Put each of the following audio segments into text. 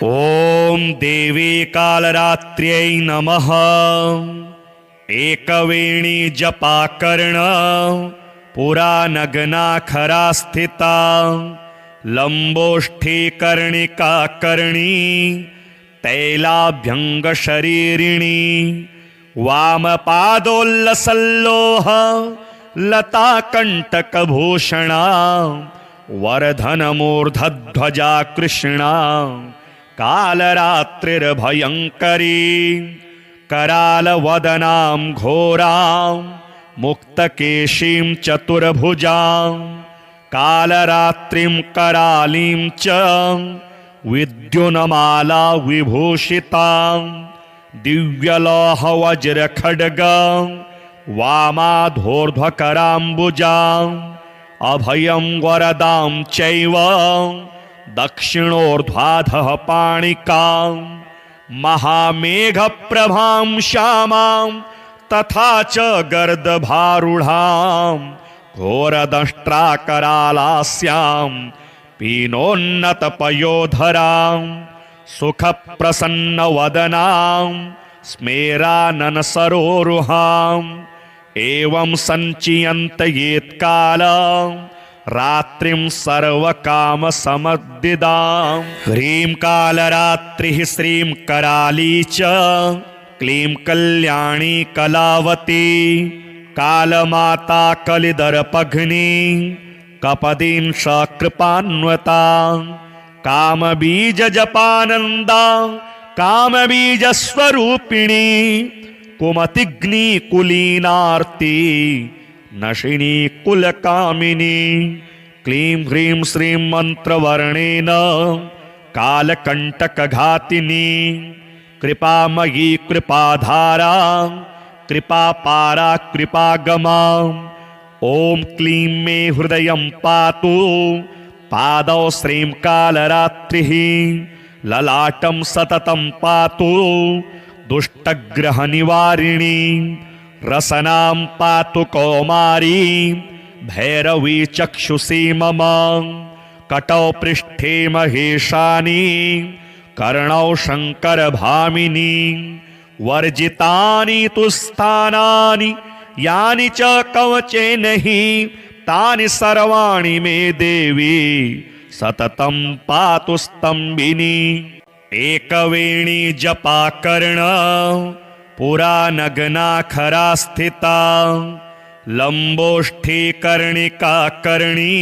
ॐ देवी कालरात्र्यै नमः। एकवेणी जपाकर्ण पुरा नग्ना खरा स्थिता लंबोष्ठी कर्णिका कर्णी तैलाभ्यंग शरीरिणी वामपादोल्लसल्लोह लता कंटकभूषणा वर्धनमूर्धध्वजा कृष्णा कालरात्रिर्भयंकरी करालवदनां घोरां मुक्तकेशीं चतुर्भुजां कालरात्रिं करालीं च विद्युन्माला विभूषितां दिव्यलोहवज्रखड्गं वामाधोर्ध्वकराम्बुजां अभयं वरदां चैव दक्षिणोर्ध्वाधः पाणिकां महामेघप्रभां श्यामां तथा च गर्दभारूढां घोरदंष्ट्राकरालास्यां पीनोन्नतपयोधरां सुखप्रसन्नवदनां स्मेराननसरोरुहां एवं सञ्चियन्तयेत्कालं रात्रिं सर्वकामसमद्दिदां ह्रीं कालरात्रिः श्रीं कराली च क्लीं कल्याणी कलावती कालमाता कलिदर्पघ्नी कपदीं सकृपान्वता कामबीजजपानन्दा कामबीजस्वरूपिणी कुमतिग्नि कुलीनार्ति नशिनी कुलकामिनी क्लीं ह्रीं श्रीं मंत्रवर्णेन कालकंटकघातिनी कृपामयी कृपाधारा कृपापारा कृपागमा ओम क्लीं मे हृदयं पातु पादौ श्रीं कालरात्रिः ललाटं सततं पातु दुष्टग्रहनिवारिणी रसनां पातु कौमारी भैरवी चक्षुषी मम कटौ पृष्ठे महेशानी कर्णौ शङ्करभामिनी वर्जितानि तु स्थानानि यानि च कवचेन हि तानि सर्वाणि मे देवी सततं पातु स्तंभिनी एकवेणी जपाकर्ण पुरा नग्ना खरा स्थिता लंबोष्ठी कर्णिका कर्णी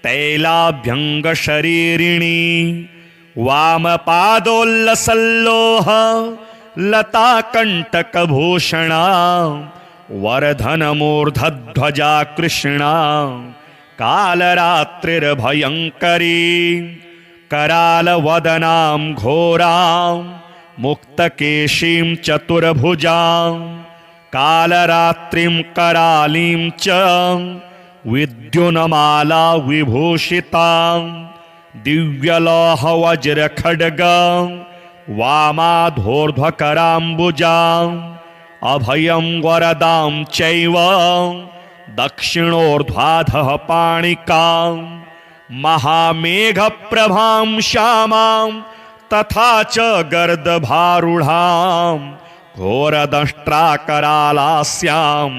तैलाभ्यंग शरीरिणी वामपादोल्लसल्लोह लता कंटकभूषणा वर्धनमूर्धध्वजा कृष्णा कालरात्रिर्भयंकरी करालवदनां घोरां मुक्तकेशीं चतुर्भुजां कालरात्रिं करालीं च विद्युन्माला विभूषितां दिव्यलोहवज्रखड्गं वामाधोर्ध्वकराम्बुजां अभयं वरदां चैव दक्षिणोर्ध्वाधः पाणिकां महामेघप्रभां श्यामां तथा च गर्दभारूढां घोरदंष्ट्राकरालास्यां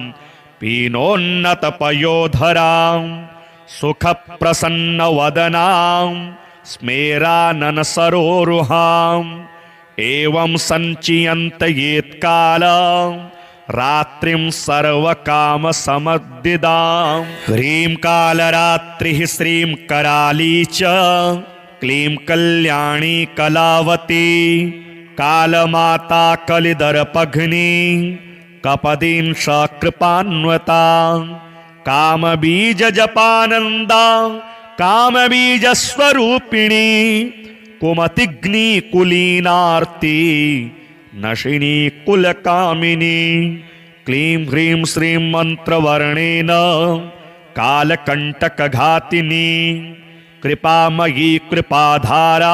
पीनोन्नतपयोधरां सुखप्रसन्नवदनां स्मेराननसरोरुहां एवं सञ्चियन्तयेत्कालं रात्रिं सर्वकामसमद्दिदां ह्रीं कालरात्रिः श्रीं कराली च क्लीं कल्याणी कलावती कालमाता कलिदर्पघ्नी कपदीं सकृपान्वता कामबीजजपानन्दा कामबीजस्वरूपिणी कुमतिग्नि कुलीनार्ति नशिनी कुलकामिनी क्लीं ह्रीं श्रीं मंत्रवर्णेन कालकंटकघातिनी कृपामयी कृपाधारा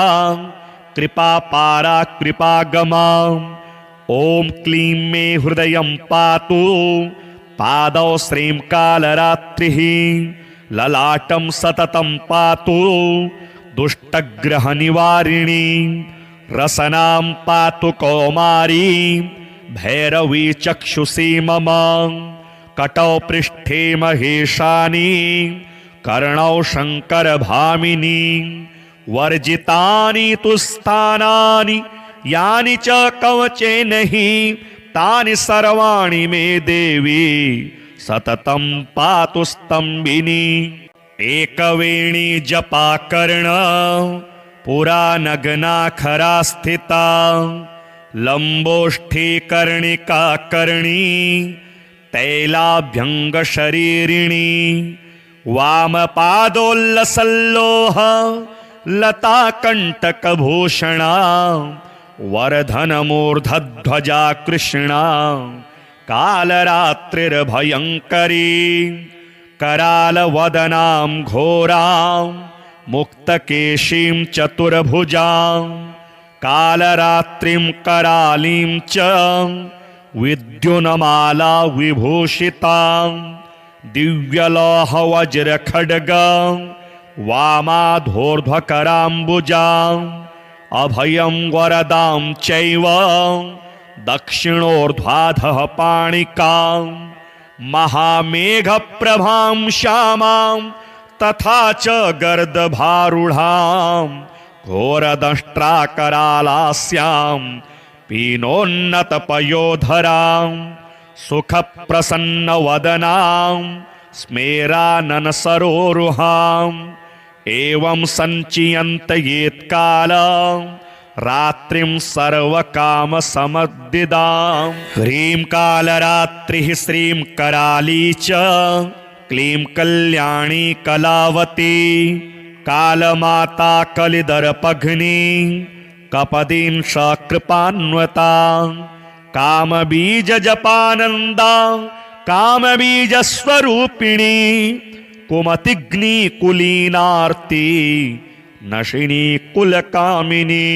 कृपापारा कृपागमा ओम क्लीं मे हृदयं पातु पादौ श्रीं कालरात्रिः ललाटं सततं पातु दुष्टग्रहनिवारिणी रसनां पातु कौमारी भैरवी चक्षुषी मम कटौ पृष्ठे महेशानी कर्णौ शङ्करभामिनी वर्जितानि तु स्थानानि यानि च कवचेन हि तानि सर्वाणि मे देवी सततं पातु स्तम्भिनी एकवेणी जपाकर्ण पुरा नग्नाखरा स्थिता लम्बोष्ठी कर्णिका कर्णी तैलाभ्यङ्गशरीरिणी वामपादोल्लसल्लोह लताकण्टकभूषणा वरधनमूर्धध्वजा कृष्णा कालरात्रिर्भयङ्करी करालवदनां घोरां मुक्तकेशीं चतुर्भुजां कालरात्रिं करालीं च विद्युन्माला विभूषितां दिव्यलोहवज्रखड्गं वामाधोर्ध्वकराम्बुजां अभयं वरदां चैव दक्षिणोर्ध्वाधः पाणिकां महामेघप्रभां श्यामां तथा च गर्दभारूढां घोरदंष्ट्राकरालास्यां पीनोन्नतपयोधरां सुखप्रसन्नवदनां स्मेराननसरोरुहाम् एवं सञ्चियन्तयेत्कालं रात्रिं सर्वकामसमद्दिदां ह्रीं कालरात्रिः श्रीं कराली च क्लीं कल्याणी कलावती कालमाता कलिदर्पघ्नी कपदीं सकृपान्वता कामबीजजपानन्दा कामबीजस्वरूपिणी कुमतिग्नि कुलीनार्ति नशिनी कुलकामिनी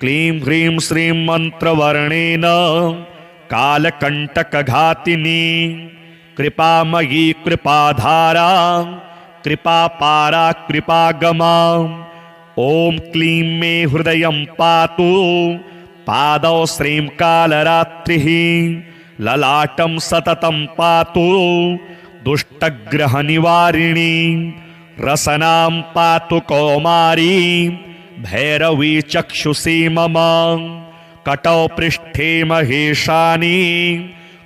क्लीं ह्रीं श्रीं मन्त्रवर्णेन कालकण्टकघातिनी कृपामयी कृपाधारा कृपापारा कृपागमा ॐ क्लीं मे हृदयं पातु पादौ श्रीं कालरात्रिः ललाटं सततं पातु दुष्टग्रहनिवारिणी रसनां पातु कौमारी भैरवी चक्षुषी मम कटौ पृष्ठे महेशानी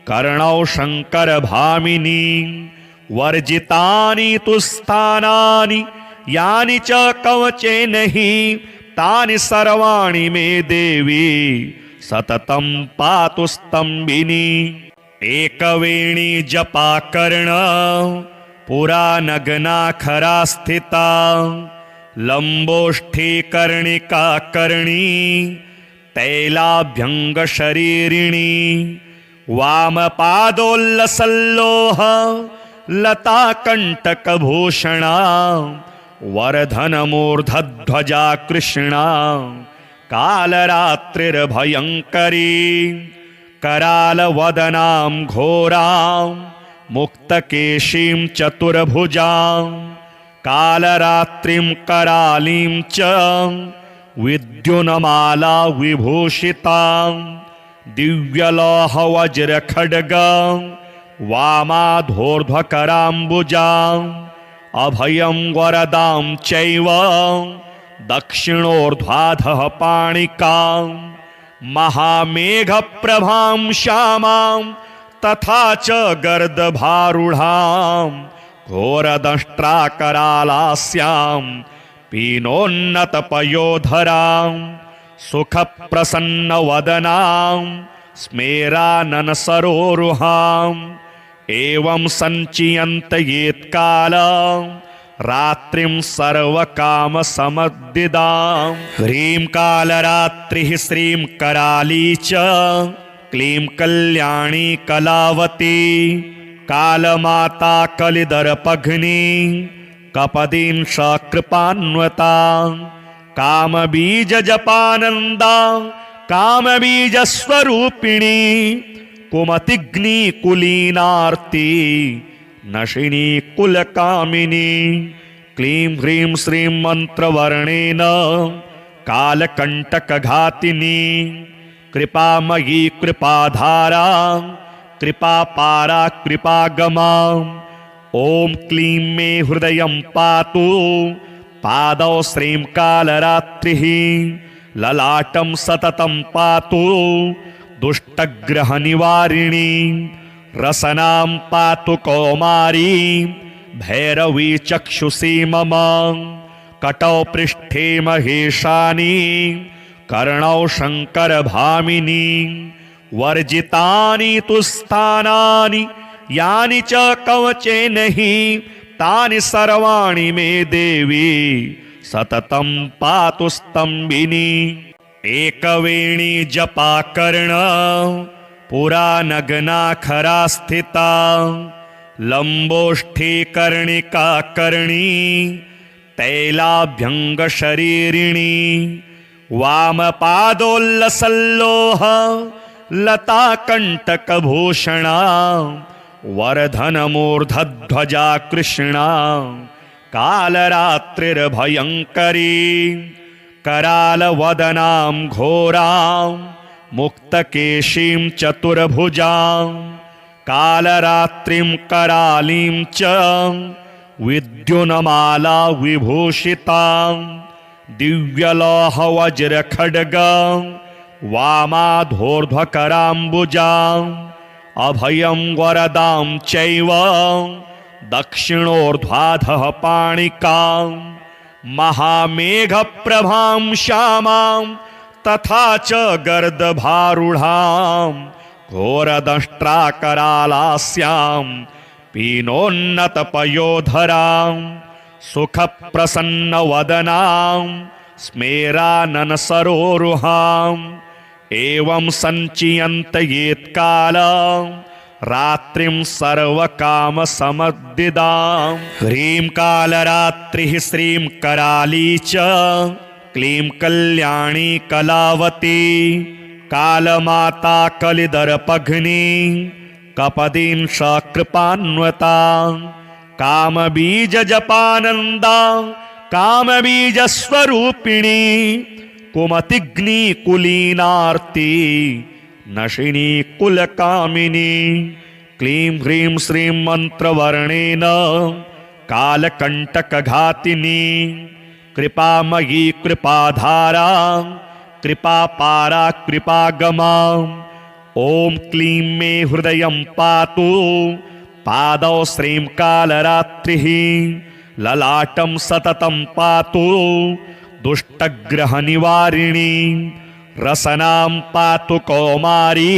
कर्णौ शङ्करभामिनी वर्जितानि तु स्थानानि यानि च कवचेन हि तानि सर्वाणि मे देवी सततं पातु स्तम्भिनी एकवेणी जपाकर्ण पुरा नग्नाखरा स्थिता लम्बोष्ठी कर्णिका कर्णी तैलाभ्यङ्गशरीरिणी वामपादोल्लसल्लोह लताकण्टकभूषणा वरधनमूर्धध्वजा कृष्णा कालरात्रिर्भयङ्करी करालवदनां घोरां मुक्तकेशीं चतुर्भुजां कालरात्रिं करालीं च विद्युन्माला विभूषितां दिव्यलोहवज्रखड्गं वामाधोर्ध्वकराम्बुजां अभयं वरदां चैव दक्षिणोर्ध्वाधः पाणिकां महामेघप्रभां श्यामां तथा च गर्दभारूढां घोरदंष्ट्राकरालास्यां पीनोन्नतपयोधरां सुखप्रसन्नवदनां स्मेराननसरोरुहाम् एवं सञ्चियन्तयेत्कालं रात्रिं सर्वकामसमद्दिदां ह्रीं कालरात्रिः श्रीं कराली च क्लीं कल्याणी कलावती कालमाता कलिदर्पघ्नी कपदीं सकृपान्वता कामबीजजपानन्दा कामबीजस्वरूपिणी कुमतिग्नि कुलीनार्ति नशिनी कुलकामिनी क्लीं ह्रीं श्रीं मन्त्रवर्णेन कालकण्टकघातिनी कृपामयी कृपाधारा कृपापारा कृपागमा। ॐ क्लीं मे हृदयं पातु पादौ श्रीं कालरात्रिः ललाटं सततं पातु दुष्टग्रहनिवारिणी। रसनां पातु कौमारी भैरवी चक्षुषी मम। कटौ पृष्ठे महेशानी कर्णौ शङ्करभामिनी। वर्जितानि तु स्थानानि यानि च कवचे नहि तानि सर्वाणि मे देवी सततं पातु स्तम्भिनी। एकवेणी जपाकर्ण पुरा नग्नाखरा स्थिता लम्बोष्ठी कर्णिका कर्णी तैलाभ्यङ्गशरीरिणी। वामपादोल्लसल्लोह लताकण्टकभूषणा वर्धनमूर्धध्वजा कृष्णा कालरात्रिर्भयङ्करी। करालवदनां घोरां मुक्तकेशीं चतुर्भुजां कालरात्रिं करालीं च विद्युन्माला विभूषितां। दिव्यलोहवज्रखड्गं वामाधोर्ध्वकराम्बुजां अभयं वरदां चैव दक्षिणोर्ध्वाधः पाणिकां। महामेघप्रभां श्यामां तथा च गर्दभारूढां घोरदंष्ट्राकरालास्यां पीनोन्नतपयोधरां। सुखप्रसन्नवदनां स्मेराननसरोरुहां। एवं सञ्चियन्तयेत्कालं रात्रिं सर्वकामसमद्दिदां। ह्रीं कालरात्रिः श्रीं कराली च क्लीं कल्याणी कलावती। कालमाता कलिदर्पघ्नी कपदीं सकृपान्वता। कामबीजजपानन्दा कामबीजस्वरूपिणी कुमतिग्नी कुलीनार्ती नशिनी कुलकामिनी। क्लीं ह्रीं श्रीं मन्त्रवर्णेन कालकण्टकघातिनी कृपामयी कृपाधारा कृपापारा कृपागमा। ॐ क्लीं मे हृदयं पातु पादौ श्रीं कालरात्रिः ललाटं सततं पातु दुष्टग्रहनिवारिणी। रसनां पातु कौमारी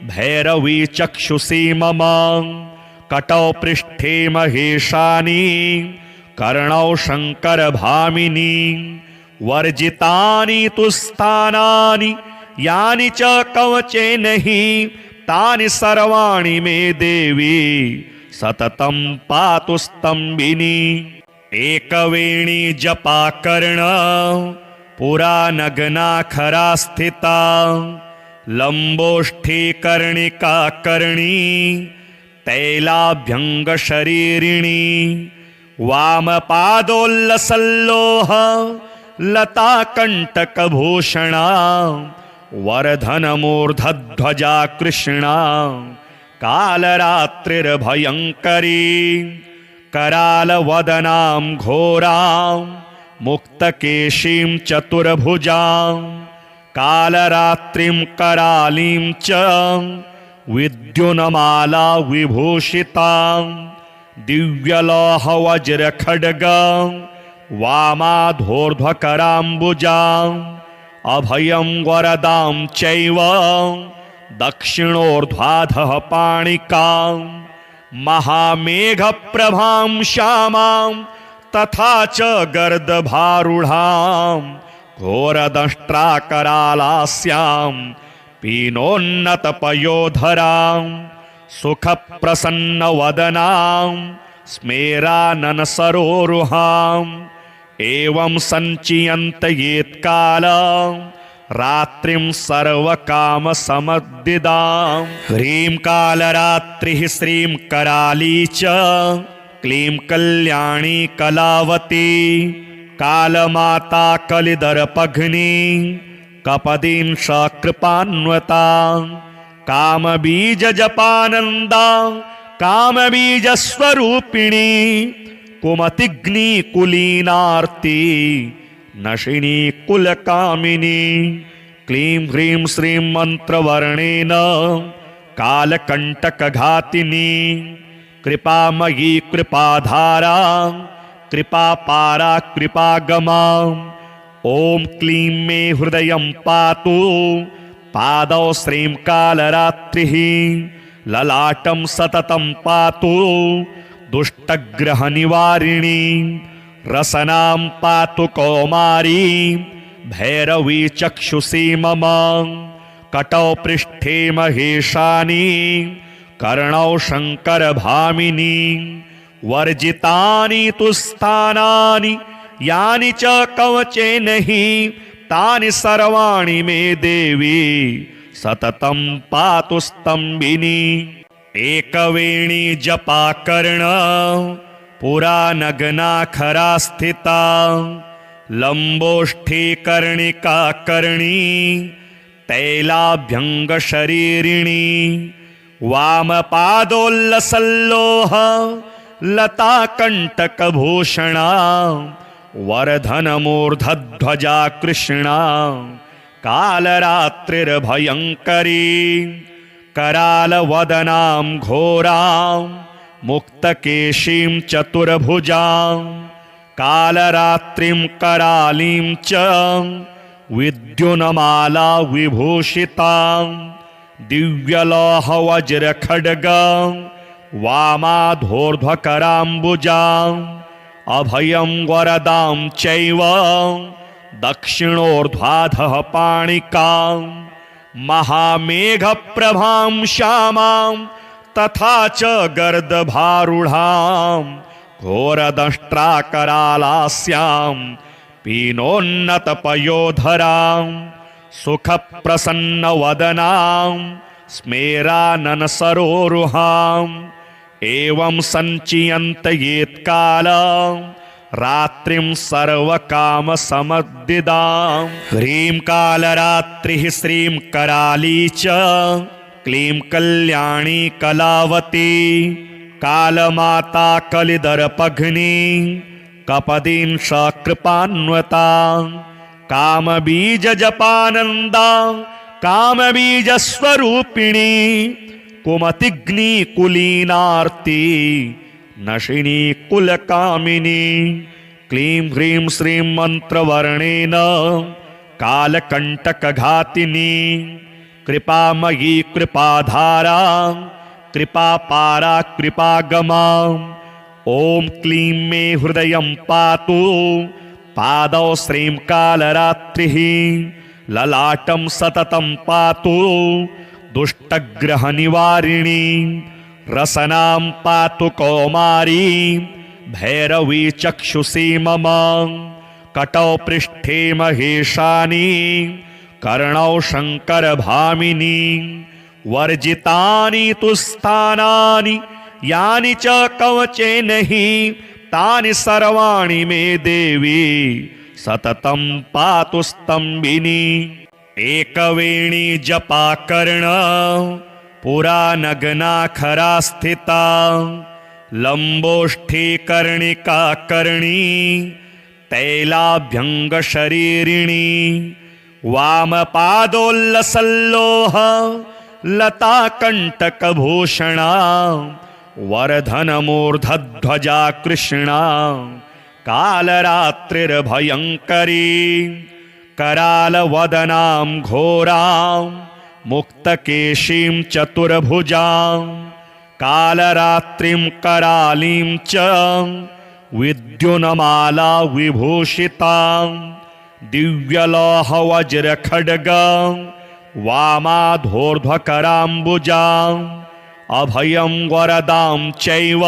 भैरवी चक्षुषी मम। कटौ पृष्ठे महेशानी कर्णौ शङ्करभामिनी। वर्जितानि तु स्थानानि यानि च कवचे नहि तानि सर्वाणि मे देवी सततं पातु स्तम्भिनी। एकवेणी जपाकर्ण पुरा नग्नाखरा स्थिता लम्बोष्ठी कर्णिका कर्णी तैलाभ्यङ्गशरीरिणी। वामपादोल्लसल्लोह लताकण्टकभूषणा वर्धनमूर्धध्वजा कृष्णा कालरात्रिर्भयङ्करी। करालवदनां घोरां मुक्तकेशीं चतुर्भुजां कालरात्रिं करालीं च विद्युन्माला विभूषितां। दिव्यलोहवज्रखड्गं वामाधोर्ध्वकराम्बुजां अभयं वरदां चैव दक्षिणोर्ध्वाधः पाणिकां। महामेघप्रभां श्यामां तथा च गर्दभारूढां घोरदंष्ट्राकरालास्यां पीनोन्नतपयोधरां। सुखप्रसन्नवदनां स्मेराननसरोरुहां। एवं सञ्चियन्तयेत्कालं रात्रिं सर्वकामसमद्दिदां। ह्रीं कालरात्रिः श्रीं कराली च क्लीं कल्याणी कलावती कालमाता कलिदर्पघ्नी कपदीं सकृपान्वता कामबीजजपानन्दा कामबीजस्वरूपिणी कुमतिग्नि कुलीनार्ति नशिनी कुलकामिनी क्लीं ह्रीं श्रीं मन्त्रवर्णेन कालकण्टकघातिनी कृपामयी कृपाधारा कृपापारा कृपागमा ॐ क्लीं मे हृदयं पातु पादौ श्रीं कालरात्रिः ललाटं सततं पातु दुष्टग्रहनिवारिणी रसनां पातु कौमारी भैरवी चक्षुषी मम कटौ पृष्ठे महेशानी कर्णौ शङ्करभामिनी वर्जितानि तु स्थानानि यानि च कवचेन हि तानि सर्वाणि मे देवी सततं पातु स्तम्भिनी एकवेणी जपाकर्ण पुरा नग्नाखरा स्थिता लम्बोष्ठी कर्णिका कर्णी तैलाभ्यङ्गशरीरिणी वामपादोल्लसल्लोह लताकण्टकभूषणा वरधनमूर्धध्वजा कृष्णा कालरात्रिर्भयङ्करी करालवदनां घोरां मुक्तकेशीं चतुर्भुजां कालरात्रिं करालीं च विद्युन्माला विभूषितां दिव्यलोहवज्रखड्गं वामाधोर्ध्वकराम्बुजां अभयं वरदां चैव दक्षिणोर्ध्वाधः पाणिकां महामेघप्रभां श्यामां तथा च गर्दभारूढां घोरदंष्ट्राकरालास्यां पीनोन्नतपयोधरां सुखप्रसन्नवदनां स्मेराननसरोरुहाम् एवं सञ्चियन्तयेत्कालं रात्रिं सर्वकामसमद्दिदां ह्रीं कालरात्रिः श्रीं कराली च क्लीं कल्याणी कलावती कालमाता कलिदर्पघ्नी कपदीं सकृपान्वता कामबीजजपानन्दा कामबीजस्वरूपिणी कुमतिग्नि कुलीनार्ति नशिनी कुलकामिनी क्लीं ह्रीं श्रीं मन्त्रवर्णेन कालकण्टकघातिनी कृपामयी कृपाधारा कृपापारा कृपागमा ॐ क्लीं मे हृदयं पातु पादौ श्रीं कालरात्रिः ललाटं सततं पातु दुष्टग्रहनिवारिणी रसनां पातु कौमारी भैरवी चक्षुषी मम कटौ पृष्ठे महेशानी कर्णौ शङ्करभामिनी वर्जितानि तु स्थानानि यानि च कवचेन हि तानि सर्वाणि मे देवी सततं पातु स्तम्भिनी एकवेणी जपाकर्ण पुरा नग्नाखरा स्थिता लम्बोष्ठी कर्णिका कर्णी तैलाभ्यङ्गशरीरिणी वामपादोल्लसल्लोह लताकण्टकभूषणा वरधनमूर्धध्वजा कृष्णा कालरात्रिर्भयङ्करी करालवदनां घोरां मुक्तकेशीं चतुर्भुजां कालरात्रिं करालीं च विद्युन्माला विभूषितां दिव्यलोहवज्रखड्गं वामाधोर्ध्वकराम्बुजां अभयं वरदां चैव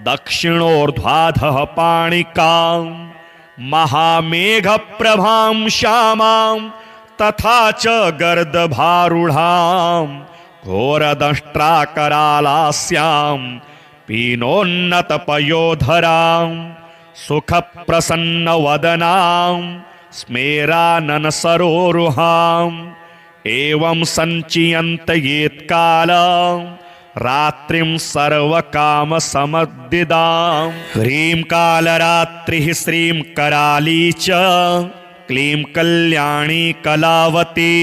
दक्षिणोर्ध्वाधः पाणिकां महामेघप्रभां श्यामां तथा च गर्दभारूढां घोरदंष्ट्राकरालास्यां पीनोन्नतपयोधरां सुखप्रसन्नवदनां स्मेराननसरोरुहाम् एवं सञ्चियन्त येत्कालं रात्रिं सर्वकामसमद्दिदां। ह्रीं कालरात्रिः श्रीं कराली च क्लीं कल्याणी कलावती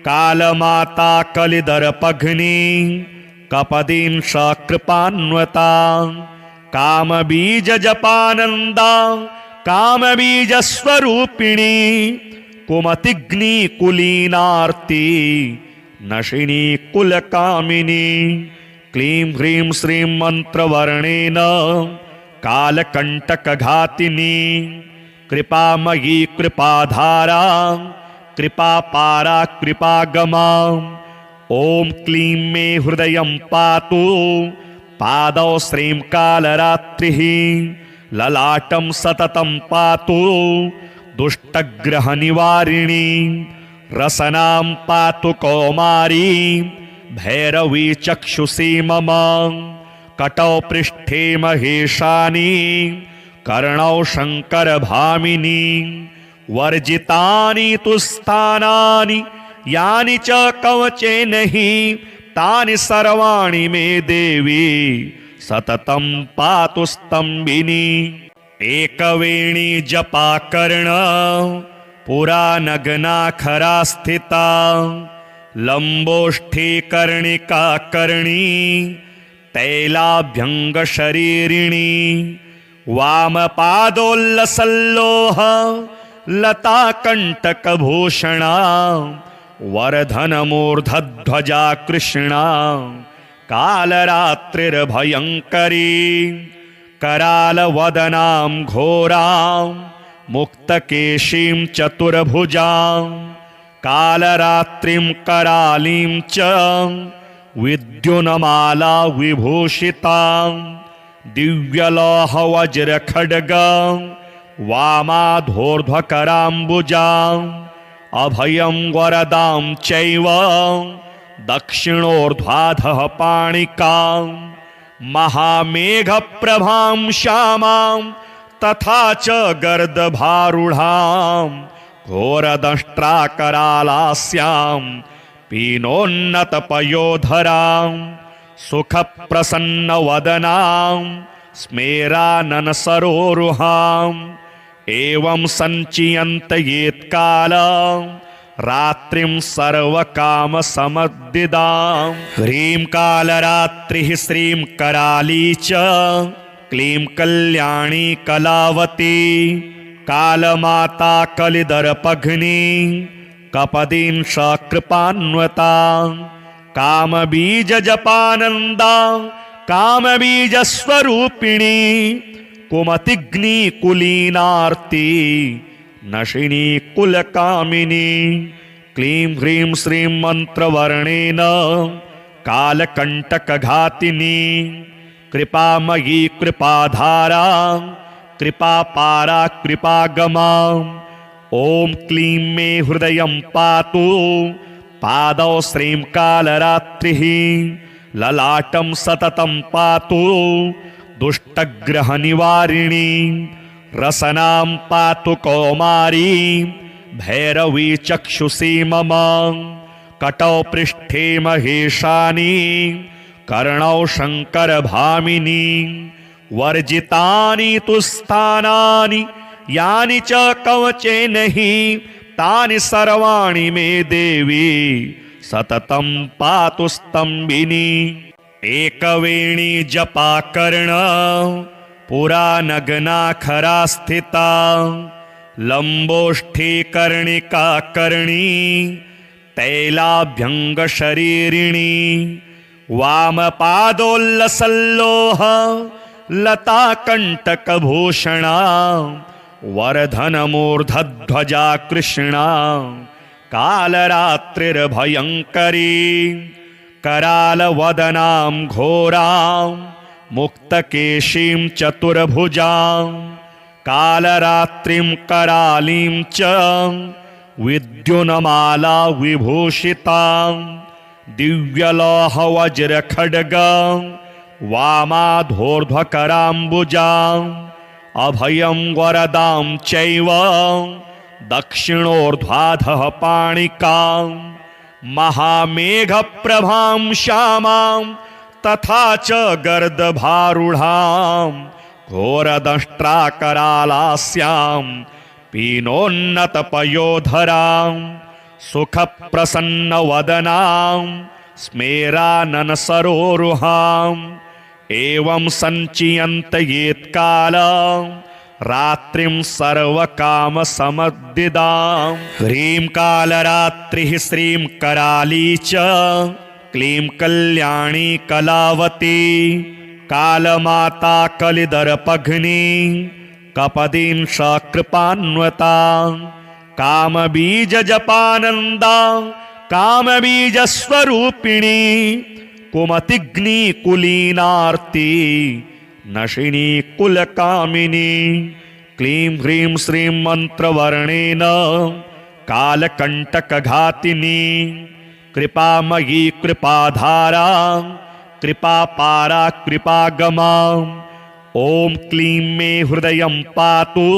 कालमाता कलिदर्पघ्नी कपदीं सकृपान्वता कामबीजजपानन्दा कामबीजस्वरूपिणी कुमतिग्नि कुलीनार्ति नशिनी कुलकामिनी। क्लीं ह्रीं श्रीं मन्त्रवर्णेन कालकण्टकघातिनी कृपामयी कृपाधारा कृपापारा कृपागमा। ॐ क्लीं मे हृदयं पातु पादौ श्रीं कालरात्रिः ललाटं सततं पातु दुष्टग्रहनिवारिणी रसनां पातु कौमारी भैरवी चक्षुषी मम। कटौ पृष्ठे महेशानी कर्णौ शङ्करभामिनी वर्जितानि तु स्थानानि यानि च कवचेन हि तानि सर्वाणि मे देवी सततं पातु स्तम्भिनी। एकवेणी जपाकर्ण पुरा नग्नाखरा स्थिता लम्बोष्ठी कर्णिका कर्णी तैलाभ्यङ्गशरीरिणी वामपादोल्लसल्लोह लताकण्टकभूषणा वरधनमूर्धध्वजा कृष्णा कालरात्रिर्भयङ्करी करालवदनां घोरां मुक्तकेशीं चतुर्भुजां कालरात्रिं करालीं च विद्युन्माला विभूषितां दिव्यलोहवज्रखड्गं वामाधोर्ध्वकराम्बुजां अभयं वरदां चैव दक्षिणोर्ध्वाधः पाणिकां महामेघप्रभां श्यामां तथा च गर्दभारूढां घोरदंष्ट्राकरालास्यां पीनोन्नतपयोधरां सुखप्रसन्नवदनां स्मेराननसरोरुहाम् एवं सञ्चियन्त येत्कालं रात्रिं सर्वकामसमद्दिदां। ह्रीं कालरात्रिः श्रीं कराली च क्लीं कल्याणी कलावती कालमाता कलिदर्पघ्नी कपदीं सकृपान्वता कामबीजजपानन्दा कामबीजस्वरूपिणी कुमतिग्नि कुलीनार्ति नशिनी कुलकामिनी। क्लीं ह्रीं श्रीं मन्त्रवर्णेन कालकण्टकघातिनी कृपामयी कृपाधारा कृपापारा कृपागमा। ॐ क्लीं मे हृदयं पातु पादौ श्रीं कालरात्रिः ललाटं सततं पातु दुष्टग्रहनिवारिणी रसनां पातु कौमारी भैरवी चक्षुषी मम। कटौ पृष्ठे महेशानी कर्णौ शङ्करभामिनी वर्जितानि तु स्थानानि यानि च कवचेन हि तानि सर्वाणि मे देवी सततं पातु स्तम्भिनी। एकवेणी जपाकर्ण पुरा नग्नाखरा स्थिता लम्बोष्ठी कर्णिका कर्णी तैलाभ्यङ्गशरीरिणी वामपादोल्लसल्लोह लताकण्टकभूषणा वरधनमूर्धध्वजा कृष्णा कालरात्रिर्भयङ्करी करालवदनां घोरां मुक्तकेशीं चतुर्भुजां कालरात्रिं करालीं च विद्युन्माला विभूषितां दिव्यलोहवज्रखड्गं वामाधोर्ध्वकराम्बुजाम् अभयं वरदां चैव दक्षिणोर्ध्वाधः पाणिकां महामेघप्रभां श्यामां तथा च गर्दभारूढां घोरदंष्ट्राकरालास्यां पीनोन्नतपयोधरां सुखप्रसन्नवदनां स्मेराननसरोरुहाम् एवं सञ्चियन्तयेत्कालं रात्रिं सर्वकामसमद्दिदां ह्रीं कालरात्रिः श्रीं कराली च क्लीं कल्याणी कलावती कालमाता कलिदर्पघ्नी कपदीं सकृपान्वता कामबीजजपानन्दा कामबीजस्वरूपिणी कुमतिग्नि कुलीनार्ति नशिनी कुलकामिनी क्लीं ह्रीं श्रीं मंत्रवर्णेन कालकंटकघातिनी कृपामयी कृपाधारा कृपापारा कृपागमा ओम क्लीं मे हृदयं पातु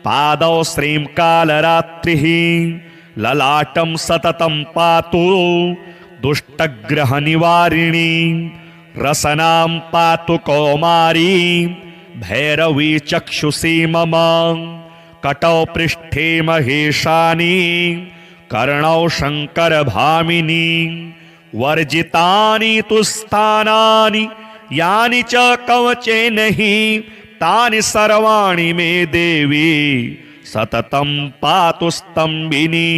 पादौ श्रीं कालरात्रिः ललाटं सततं पातु दुष्टग्रहनिवारिणी रसनां पातु कौमारी भैरवी चक्षुषी मम कटौ पृष्ठे महेशानी कर्णौ शङ्करभामिनी वर्जितानि तु स्थानानि यानि च कवचेन हि तानि सर्वाणि मे देवी सततं पातु स्तम्भिनी।